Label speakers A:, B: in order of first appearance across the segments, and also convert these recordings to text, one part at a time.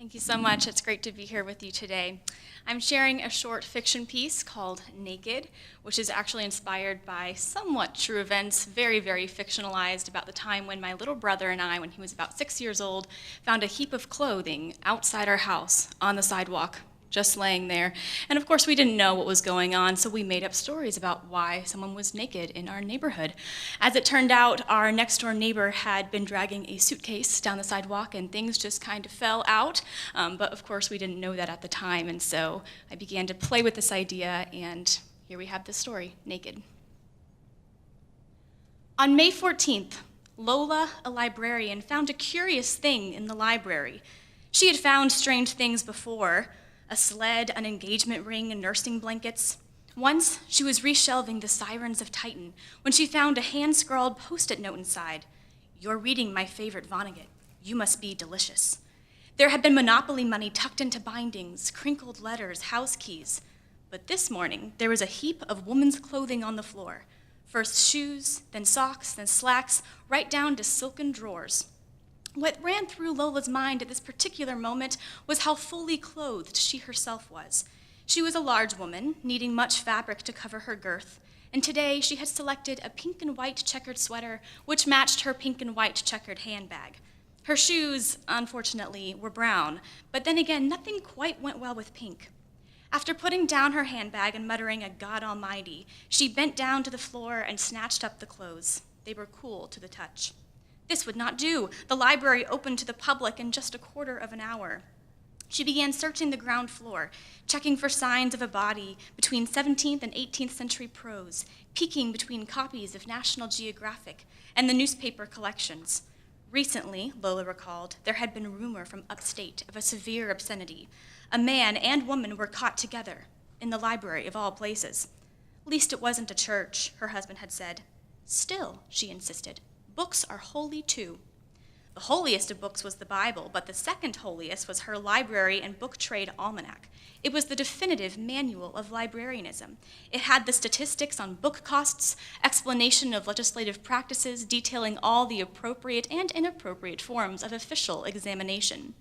A: Thank you so much. It's great to be here with you today. I'm sharing a short fiction piece called Naked, which is actually inspired by somewhat true events, very, very fictionalized, about the time when my little brother and I, when he was about 6 years old, found a heap of clothing outside our house on the sidewalk, just laying there. And of course, we didn't know what was going on, so we made up stories about why someone was naked in our neighborhood. As it turned out, our next door neighbor had been dragging a suitcase down the sidewalk, and things just kind of fell out. But of course, we didn't know that at the time, and so I began to play with this idea, and here we have this story, Naked. On May 14th, Lola, a librarian, found a curious thing in the library. She had found strange things before: a sled, an engagement ring, and nursing blankets. Once, she was reshelving The Sirens of Titan when she found a hand-scrawled Post-it note inside. "You're reading my favorite Vonnegut. You must be delicious." There had been Monopoly money tucked into bindings, crinkled letters, house keys. But this morning, there was a heap of women's clothing on the floor. First shoes, then socks, then slacks, right down to silken drawers. What ran through Lola's mind at this particular moment was how fully clothed she herself was. She was a large woman, needing much fabric to cover her girth, and today she had selected a pink and white checkered sweater, which matched her pink and white checkered handbag. Her shoes, unfortunately, were brown, but then again, nothing quite went well with pink. After putting down her handbag and muttering a God Almighty, she bent down to the floor and snatched up the clothes. They were cool to the touch. This would not do. The library opened to the public in just a quarter of an hour. She began searching the ground floor, checking for signs of a body between 17th and 18th century prose, peeking between copies of National Geographic and the newspaper collections. Recently, Lola recalled, there had been rumor from upstate of a severe obscenity. A man and woman were caught together in the library of all places. Least it wasn't a church, her husband had said. Still, she insisted, books are holy too. The holiest of books was the Bible, but the second holiest was her library and book trade almanac. It was the definitive manual of librarianism. It had the statistics on book costs, explanation of legislative practices, detailing all the appropriate and inappropriate forms of official examination.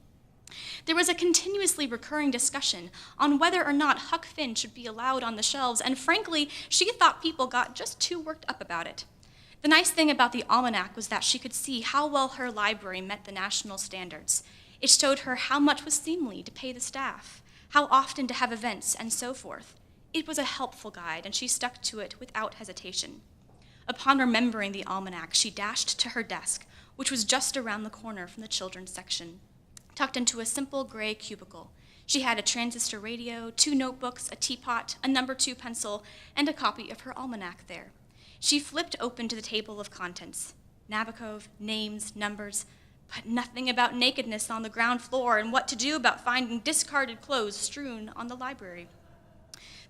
A: There was a continuously recurring discussion on whether or not Huck Finn should be allowed on the shelves, and frankly, she thought people got just too worked up about it. The nice thing about the almanac was that she could see how well her library met the national standards. It showed her how much was seemly to pay the staff, how often to have events, and so forth. It was a helpful guide, and she stuck to it without hesitation. Upon remembering the almanac, she dashed to her desk, which was just around the corner from the children's section. Tucked into a simple gray cubicle, she had a transistor radio, 2 notebooks, a teapot, a No. 2 pencil, and a copy of her almanac there. She flipped open to the table of contents. Nabokov, names, numbers, but nothing about nakedness on the ground floor and what to do about finding discarded clothes strewn on the library.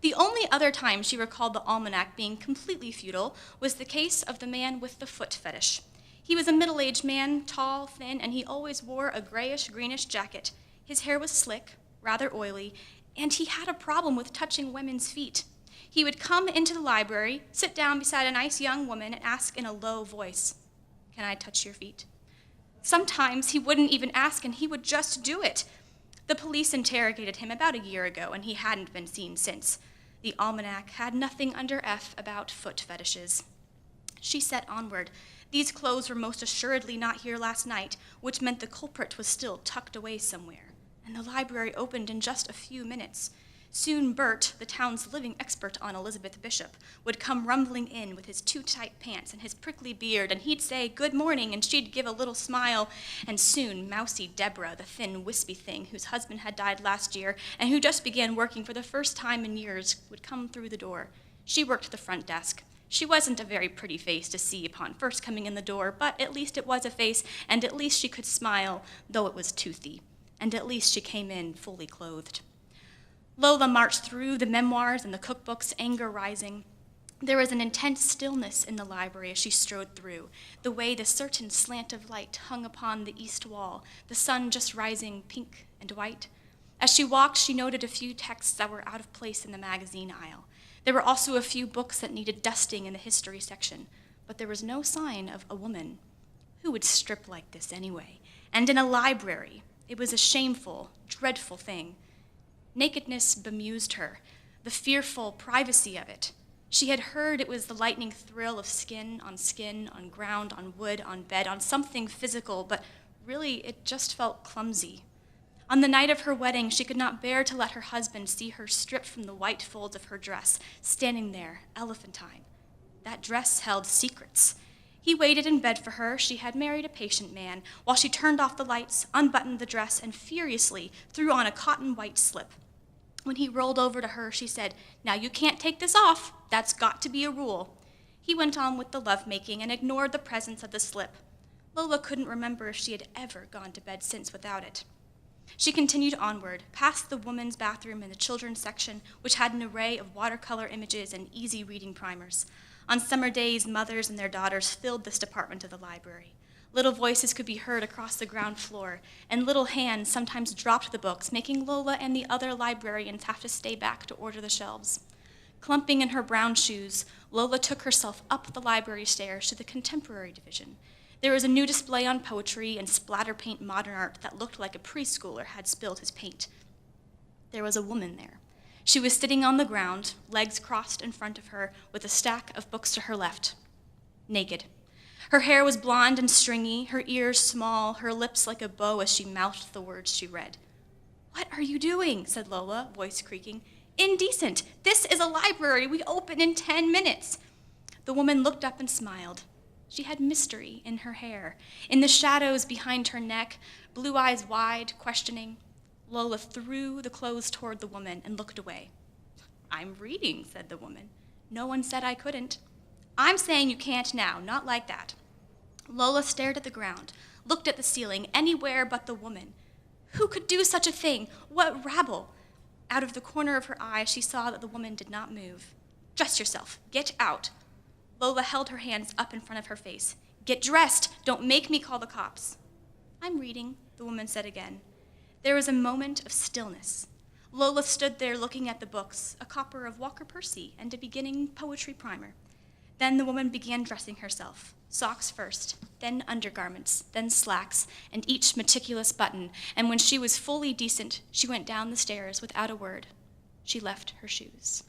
A: The only other time she recalled the almanac being completely futile was the case of the man with the foot fetish. He was a middle-aged man, tall, thin, and he always wore a grayish-greenish jacket. His hair was slick, rather oily, and he had a problem with touching women's feet. He would come into the library, sit down beside a nice young woman, and ask in a low voice, "Can I touch your feet?" Sometimes he wouldn't even ask, and he would just do it. The police interrogated him about a year ago, and he hadn't been seen since. The almanac had nothing under F about foot fetishes. She set onward. These clothes were most assuredly not here last night, which meant the culprit was still tucked away somewhere, and the library opened in just a few minutes. Soon Bert, the town's living expert on Elizabeth Bishop, would come rumbling in with his too tight pants and his prickly beard, and he'd say, "Good morning," and she'd give a little smile, and soon mousy Deborah, the thin, wispy thing whose husband had died last year and who just began working for the first time in years, would come through the door. She worked the front desk. She wasn't a very pretty face to see upon first coming in the door, but at least it was a face, and at least she could smile, though it was toothy, and at least she came in fully clothed. Lola marched through the memoirs and the cookbooks, anger rising. There was an intense stillness in the library as she strode through, the way the certain slant of light hung upon the east wall, the sun just rising pink and white. As she walked, she noted a few texts that were out of place in the magazine aisle. There were also a few books that needed dusting in the history section, but there was no sign of a woman. Who would strip like this anyway? And in a library. It was a shameful, dreadful thing. Nakedness bemused her, the fearful privacy of it. She had heard it was the lightning thrill of skin, on ground, on wood, on bed, on something physical, but really it just felt clumsy. On the night of her wedding, she could not bear to let her husband see her stripped from the white folds of her dress, standing there, elephantine. That dress held secrets. He waited in bed for her. She had married a patient man, while she turned off the lights, unbuttoned the dress, and furiously threw on a cotton white slip. When he rolled over to her, she said, "Now you can't take this off. That's got to be a rule." He went on with the lovemaking and ignored the presence of the slip. Lola couldn't remember if she had ever gone to bed since without it. She continued onward, past the woman's bathroom and the children's section, which had an array of watercolor images and easy reading primers. On summer days, mothers and their daughters filled this department of the library. Little voices could be heard across the ground floor, and little hands sometimes dropped the books, making Lola and the other librarians have to stay back to order the shelves. Clumping in her brown shoes, Lola took herself up the library stairs to the contemporary division. There was a new display on poetry and splatter paint modern art that looked like a preschooler had spilled his paint. There was a woman there. She was sitting on the ground, legs crossed in front of her, with a stack of books to her left, naked. Her hair was blonde and stringy, her ears small, her lips like a bow as she mouthed the words she read. "What are you doing?" said Lola, voice creaking. "Indecent! This is a library. We open in 10 minutes. The woman looked up and smiled. She had mystery in her hair, in the shadows behind her neck, blue eyes wide, questioning. Lola threw the clothes toward the woman and looked away. "I'm reading," said the woman. "No one said I couldn't." "I'm saying you can't now, not like that." Lola stared at the ground, looked at the ceiling, anywhere but the woman. Who could do such a thing? What rabble? Out of the corner of her eye, she saw that the woman did not move. "Dress yourself. Get out." Lola held her hands up in front of her face. "Get dressed. Don't make me call the cops." "I'm reading," the woman said again. There was a moment of stillness. Lola stood there looking at the books, a copper of Walker Percy and a beginning poetry primer. Then the woman began dressing herself, socks first, then undergarments, then slacks, and each meticulous button, and when she was fully decent, she went down the stairs without a word. She left her shoes.